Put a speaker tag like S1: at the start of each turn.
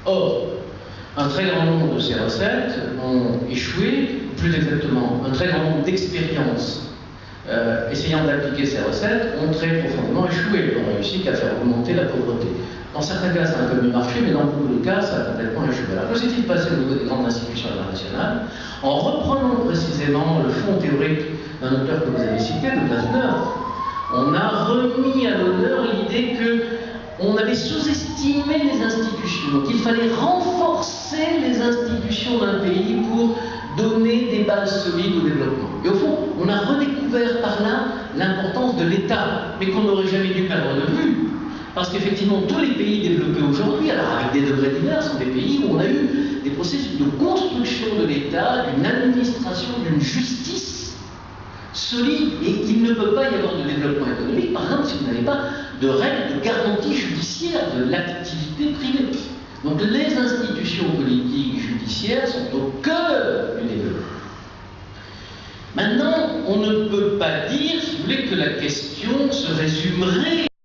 S1: Or, un très grand nombre de ces recettes ont échoué, plus exactement, un très grand nombre d'expériences essayant d'appliquer ces recettes ont très profondément échoué, n'ont réussi qu'à faire augmenter la pauvreté. Dans certains cas, ça a un commun marché, mais dans beaucoup de cas, ça a complètement échoué. Alors, que s'est-il passé au niveau des grandes institutions internationales? En reprenant précisément le fond théorique d'un auteur que vous avez cité, de Glasner, on a remis à l'honneur l'idée qu'on avait sous-estimé les institutions, qu'il fallait renforcer les institutions d'un pays pour donner des bases solides au développement. Et au fond, on a redécouvert par là l'importance de l'État, mais qu'on n'aurait jamais dû perdre de vue. Parce qu'effectivement, tous les pays développés aujourd'hui, alors avec des degrés divers, sont des pays où on a eu des processus de construction de l'État, d'une administration, d'une justice solide, et il ne peut pas y avoir de développement économique, par exemple, si vous n'avez pas de règles de garantie judiciaire de l'activité privée. Donc les institutions politiques judiciaires sont au cœur du développement. Maintenant, on ne peut pas dire, si vous voulez, que la question se résumerait